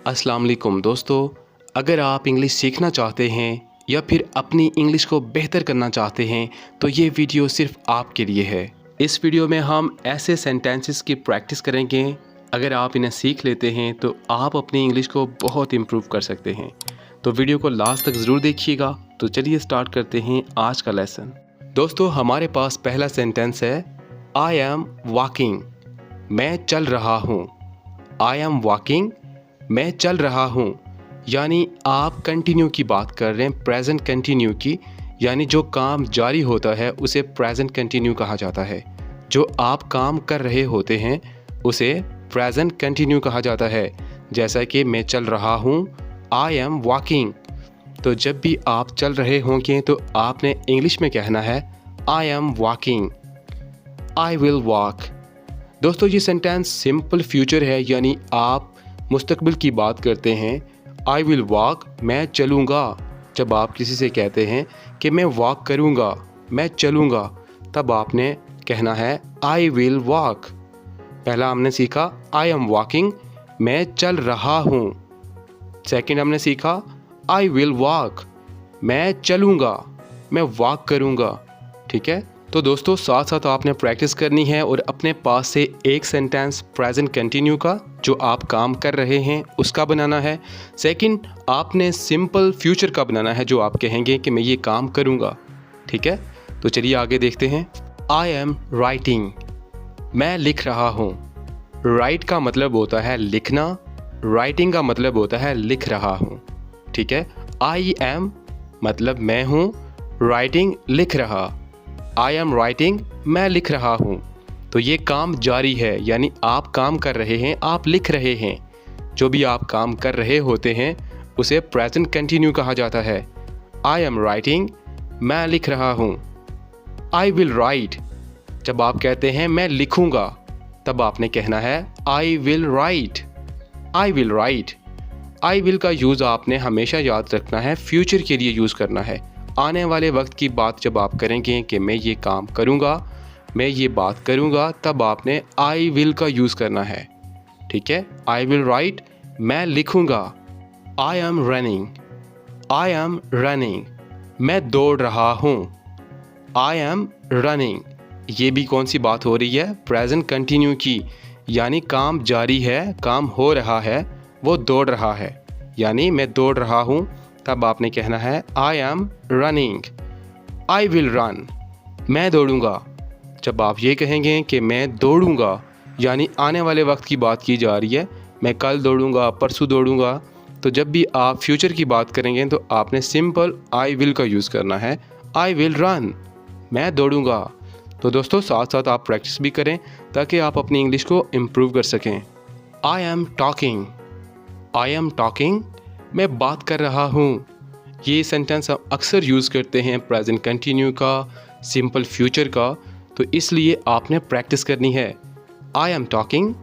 अस्सलाम वालेकुम दोस्तों, अगर आप इंग्लिश सीखना चाहते हैं या फिर अपनी इंग्लिश को बेहतर करना चाहते हैं तो ये वीडियो सिर्फ आपके लिए है। इस वीडियो में हम ऐसे सेंटेंसेस की प्रैक्टिस करेंगे, अगर आप इन्हें सीख लेते हैं तो आप अपनी इंग्लिश को बहुत इम्प्रूव कर सकते हैं। तो वीडियो को लास्ट तक ज़रूर देखिएगा। तो चलिए स्टार्ट करते हैं आज का लेसन। दोस्तों, हमारे पास पहला सेंटेंस है आई एम वॉकिंग, मैं चल रहा हूँ। आई एम वॉकिंग, मैं चल रहा हूँ, यानी आप कंटिन्यू की बात कर रहे हैं, प्रेजेंट कंटिन्यू की, यानी जो काम जारी होता है उसे प्रेजेंट कंटिन्यू कहा जाता है। जो आप काम कर रहे होते हैं उसे प्रेजेंट कंटिन्यू कहा जाता है। जैसा कि मैं चल रहा हूँ, आई एम वॉकिंग। तो जब भी आप चल रहे होंगे तो आपने इंग्लिश में कहना है I am walking, I will walk. दोस्तों, ये सेंटेंस सिंपल फ्यूचर है, यानी आप मुस्तकबिल की बात करते हैं। आई विल वॉक, मैं चलूँगा। जब आप किसी से कहते हैं कि मैं वॉक करूँगा, मैं चलूँगा, तब आपने कहना है आई विल वॉक। पहला हमने सीखा आई एम वॉकिंग, मैं चल रहा हूँ। सेकंड हमने सीखा आई विल वॉक, मैं चलूँगा, मैं वॉक करूँगा। ठीक है, तो दोस्तों साथ साथ आपने प्रैक्टिस करनी है और अपने पास से एक सेंटेंस प्रेजेंट कंटिन्यू का जो आप काम कर रहे हैं उसका बनाना है। सेकंड, आपने सिंपल फ्यूचर का बनाना है जो आप कहेंगे कि मैं ये काम करूँगा। ठीक है, तो चलिए आगे देखते हैं। आई एम राइटिंग, मैं लिख रहा हूँ। राइट का मतलब होता है लिखना, राइटिंग का मतलब होता है लिख रहा हूँ। ठीक है, आई एम मतलब मैं हूँ, राइटिंग लिख रहा। आई एम राइटिंग, मैं लिख रहा हूँ। तो ये काम जारी है, यानी आप काम कर रहे हैं, आप लिख रहे हैं। जो भी आप काम कर रहे होते हैं उसे प्रेजेंट कंटिन्यू कहा जाता है। आई एम राइटिंग, मैं लिख रहा हूँ। आई विल राइट, जब आप कहते हैं मैं लिखूँगा, तब आपने कहना है I will write, I will write. I will का यूज़ आपने हमेशा याद रखना है, फ्यूचर के लिए यूज़ करना है। आने वाले वक्त की बात जब आप करेंगे कि मैं ये काम करूँगा, मैं ये बात करूँगा, तब आपने आई विल का यूज़ करना है। ठीक है, आई विल राइट, मैं लिखूँगा। I am running, I am running, मैं दौड़ रहा हूँ। आई एम रनिंग, ये भी कौन सी बात हो रही है? प्रेजेंट कंटिन्यू की, यानी काम जारी है, काम हो रहा है, वो दौड़ रहा है, यानी मैं दौड़ रहा हूँ। तब आपने कहना है I am running. I will run, मैं दौड़ूंगा। जब आप ये कहेंगे कि मैं दौड़ूंगा, यानी आने वाले वक्त की बात की जा रही है, मैं कल दौड़ूंगा, परसों दौड़ूंगा। तो जब भी आप फ्यूचर की बात करेंगे तो आपने सिंपल आई विल का यूज़ करना है। आई विल रन, मैं दौड़ूंगा। तो दोस्तों साथ साथ आप प्रैक्टिस भी करें ताकि आप अपनी इंग्लिश को इम्प्रूव कर सकें। I am talking, I am talking, मैं बात कर रहा हूँ। ये सेंटेंस हम अक्सर यूज़ करते हैं प्रेजेंट कंटिन्यू का, सिंपल फ्यूचर का, तो इसलिए आपने प्रैक्टिस करनी है। आई एम टॉकिंग,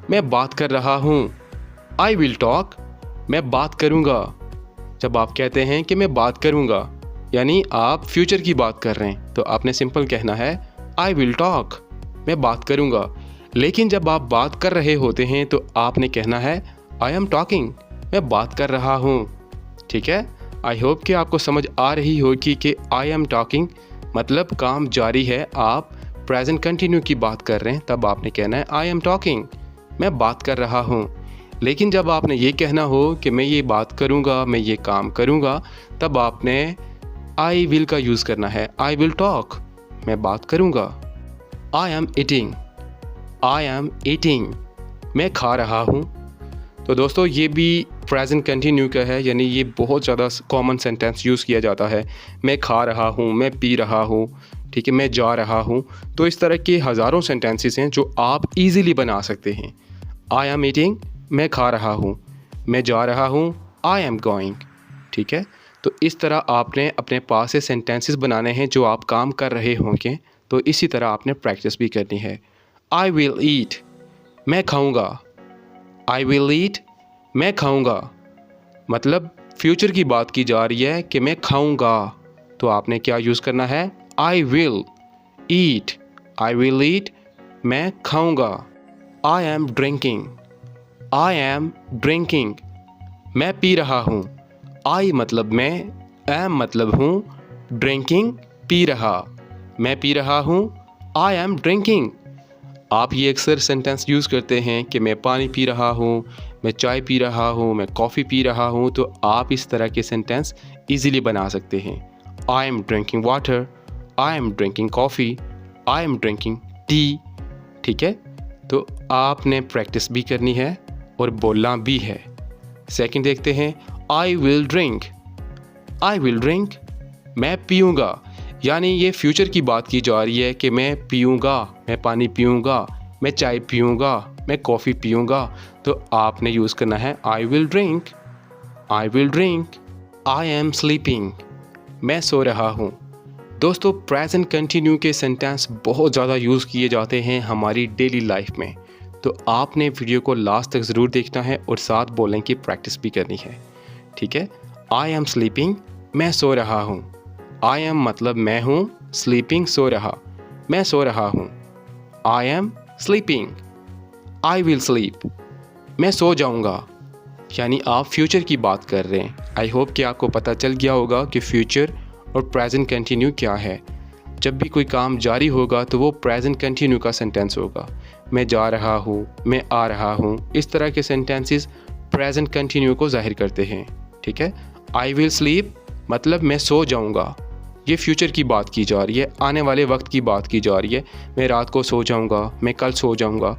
मैं बात कर रहा हूँ। आई विल टॉक, मैं बात करूँगा। जब आप कहते हैं कि मैं बात करूँगा, यानी आप फ्यूचर की बात कर रहे हैं, तो आपने सिंपल कहना है आई विल टॉक, मैं बात करूँगा। लेकिन जब आप बात कर रहे होते हैं तो आपने कहना है आई एम टॉकिंग, मैं बात कर रहा हूँ। ठीक है, आई होप कि आपको समझ आ रही होगी कि आई एम टॉकिंग मतलब काम जारी है, आप प्रेजेंट कंटिन्यू की बात कर रहे हैं, तब आपने कहना है आई एम टॉकिंग, मैं बात कर रहा हूँ। लेकिन जब आपने ये कहना हो कि मैं ये बात करूँगा, मैं ये काम करूँगा, तब आपने आई विल का यूज़ करना है। आई विल टॉक, मैं बात करूँगा। I am eating, I am eating, मैं खा रहा हूँ। तो दोस्तों ये भी प्रेजेंट कंटिन्यू का है, यानी ये बहुत ज़्यादा कॉमन सेंटेंस यूज़ किया जाता है। मैं खा रहा हूँ, मैं पी रहा हूँ, ठीक है, मैं जा रहा हूँ। तो इस तरह के हज़ारों सेंटेंसेस हैं जो आप इजीली बना सकते हैं। आई एम ईटिंग, मैं खा रहा हूँ। मैं जा रहा हूँ, आई एम गोइंग। ठीक है, तो इस तरह आपने अपने पास से सेंटेंसेस बनाने हैं जो आप काम कर रहे होंगे, तो इसी तरह आपने प्रैक्टिस भी करनी है। आई विल ईट, मैं खाऊँगा। आई विल ईट, मैं खाऊंगा, मतलब फ्यूचर की बात की जा रही है कि मैं खाऊंगा, तो आपने क्या यूज़ करना है? I will eat, I will eat, मैं खाऊंगा। I am drinking, I am drinking, मैं पी रहा हूँ। आई मतलब मैं, एम मतलब हूँ, ड्रिंकिंग पी रहा। मैं पी रहा हूँ, आई एम ड्रिंकिंग। आप ये अक्सर सेंटेंस यूज़ करते हैं कि मैं पानी पी रहा हूँ, मैं चाय पी रहा हूँ, मैं कॉफ़ी पी रहा हूँ, तो आप इस तरह के सेंटेंस ईज़िली बना सकते हैं। I am drinking water, I am drinking coffee, I am drinking tea. ठीक है, तो आपने प्रैक्टिस भी करनी है और बोलना भी है। सेकंड देखते हैं, I will drink. I will drink, मैं पीऊँगा, यानी ये फ्यूचर की बात की जा रही है कि मैं पीऊँगा, मैं पानी पीऊँगा, मैं चाय पीऊँगा, मैं कॉफ़ी पीऊँगा, तो आपने यूज़ करना है I will drink. I will drink. I am sleeping, मैं सो रहा हूँ। दोस्तों, प्रेजेंट कंटिन्यू के सेंटेंस बहुत ज़्यादा यूज़ किए जाते हैं हमारी डेली लाइफ में, तो आपने वीडियो को लास्ट तक ज़रूर देखना है और साथ बोलने की प्रैक्टिस भी करनी है। ठीक है, आई एम स्लीपिंग, मैं सो रहा हूँ। आई एम मतलब मैं हूँ, स्लीपिंग सो रहा, मैं सो रहा हूँ। I am sleeping. I will sleep, मैं सो जाऊँगा, यानी आप फ्यूचर की बात कर रहे हैं। आई होप कि आपको पता चल गया होगा कि फ्यूचर और प्रेजेंट कंटिन्यू क्या है। जब भी कोई काम जारी होगा तो वो प्रेजेंट कंटिन्यू का सेंटेंस होगा। मैं जा रहा हूँ, मैं आ रहा हूँ, इस तरह के सेंटेंसेस प्रेजेंट कंटिन्यू को जाहिर करते हैं। ठीक है, आई विल स्लीप मतलब मैं सो जाऊँगा, ये फ्यूचर की बात की जा रही है, आने वाले वक्त की बात की जा रही है। मैं रात को सो जाऊँगा, मैं कल सो जाऊँगा,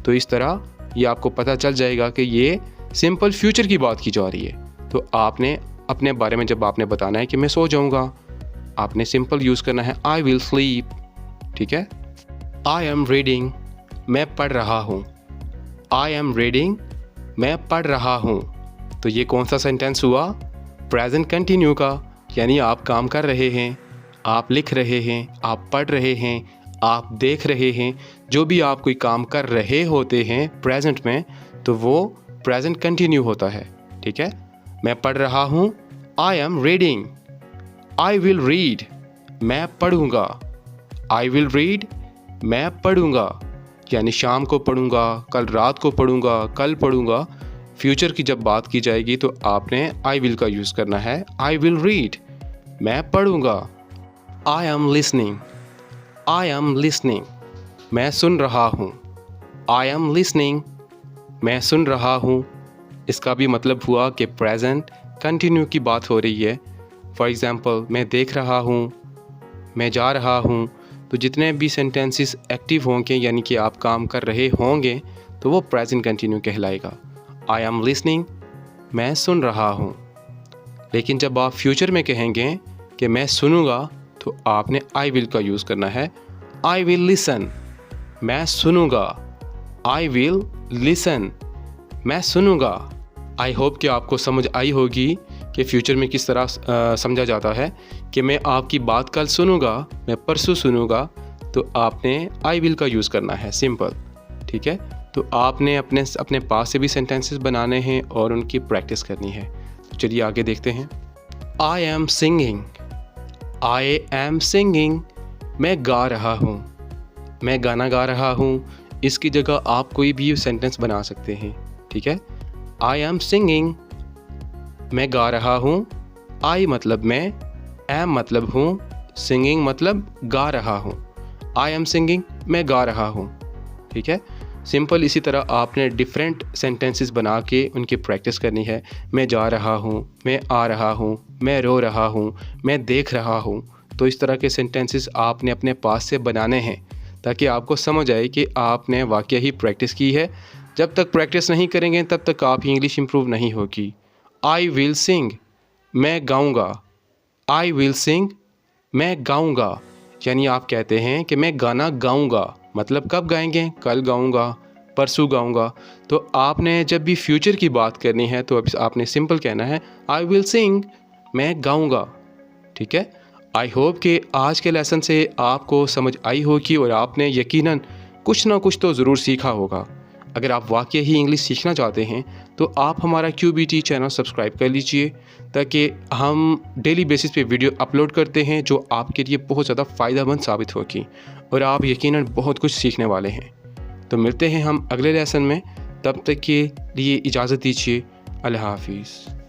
तो इस तरह ये आपको पता चल जाएगा कि ये सिंपल फ्यूचर की बात की जा रही है। तो आपने अपने बारे में जब आपने बताना है कि मैं सो जाऊँगा, आपने सिंपल यूज़ करना है आई विल स्लीप। ठीक है, आई एम रीडिंग, मैं पढ़ रहा हूँ। आई एम रीडिंग, मैं पढ़ रहा हूँ। तो ये कौन सा सेंटेंस हुआ? प्रेजेंट कंटिन्यू का, यानी आप काम कर रहे हैं, आप लिख रहे हैं, आप पढ़ रहे हैं, आप देख रहे हैं। जो भी आप कोई काम कर रहे होते हैं प्रेजेंट में, तो वो प्रेजेंट कंटिन्यू होता है। ठीक है, मैं पढ़ रहा हूँ, I am reading. I will read, मैं पढ़ूँगा। आई विल रीड, मैं पढ़ूँगा, यानी शाम को पढ़ूँगा, कल रात को पढ़ूँगा, कल पढ़ूँगा। फ्यूचर की जब बात की जाएगी तो आपने आई विल का यूज़ करना है। आई विल रीड, मैं पढ़ूँगा। I am listening. I am listening, मैं सुन रहा हूँ। आई एम लिसनिंग, मैं सुन रहा हूँ। इसका भी मतलब हुआ कि प्रेजेंट कंटिन्यू की बात हो रही है। फॉर एग्ज़ाम्पल, मैं देख रहा हूँ, मैं जा रहा हूँ, तो जितने भी सेंटेंसेस एक्टिव होंगे यानी कि आप काम कर रहे होंगे तो वो प्रेजेंट कंटिन्यू कहलाएगा। आई एम लिसनिंग, मैं सुन रहा हूँ। लेकिन जब आप फ्यूचर में कहेंगे कि मैं सुनूंगा, तो आपने आई विल का यूज़ करना है। आई विल लिसन, मैं सुनूंगा। आई विल लिसन, मैं सुनूंगा। आई होप कि आपको समझ आई होगी कि फ्यूचर में किस तरह समझा जाता है कि मैं आपकी बात कल सुनूंगा, मैं परसों सुनूंगा, तो आपने आई विल का यूज़ करना है, सिंपल। ठीक है, तो आपने अपने पास से भी सेंटेंसेस बनाने हैं और उनकी प्रैक्टिस करनी है। तो चलिए आगे देखते हैं। I am singing. I am singing, मैं गा रहा हूँ, मैं गाना गा रहा हूँ। इसकी जगह आप कोई भी सेंटेंस बना सकते हैं। ठीक है, आई एम सिंगिंग, मैं गा रहा हूँ। आई मतलब मैं, एम मतलब हूँ, सिंगिंग मतलब गा रहा हूँ। आई एम सिंगिंग, मैं गा रहा हूँ। ठीक है, सिंपल इसी तरह आपने डिफरेंट सेंटेंसेस बना के उनकी प्रैक्टिस करनी है। मैं जा रहा हूँ, मैं आ रहा हूँ, मैं रो रहा हूँ, मैं देख रहा हूँ। तो इस तरह के सेंटेंसेस आपने अपने पास से बनाने हैं ताकि आपको समझ आए कि आपने वाकई ही प्रैक्टिस की है। जब तक प्रैक्टिस नहीं करेंगे तब तक आपकी इंग्लिश इम्प्रूव नहीं होगी। आई विल सिंग, मैं गाऊँगा। आई विल सिंग, मैं गाऊँगा, यानी आप कहते हैं कि मैं गाना गाऊँगा। मतलब कब गाएंगे? कल गाऊँगा, परसों गाऊँगा। तो आपने जब भी फ्यूचर की बात करनी है तो आपने सिंपल कहना है आई विल सिंग, मैं गाऊँगा। ठीक है, आई होप कि आज के लेसन से आपको समझ आई होगी और आपने यकीनन कुछ ना कुछ तो ज़रूर सीखा होगा। अगर आप वाकई ही इंग्लिश सीखना चाहते हैं तो आप हमारा QBT चैनल सब्सक्राइब कर लीजिए ताकि हम डेली बेसिस पे वीडियो अपलोड करते हैं जो आपके लिए बहुत ज़्यादा फ़ायदेमंद साबित होगी और आप यकीनन बहुत कुछ सीखने वाले हैं। तो मिलते हैं हम अगले लेसन में, तब तक के लिए इजाज़त दीजिए। अल्लाह हाफिज़।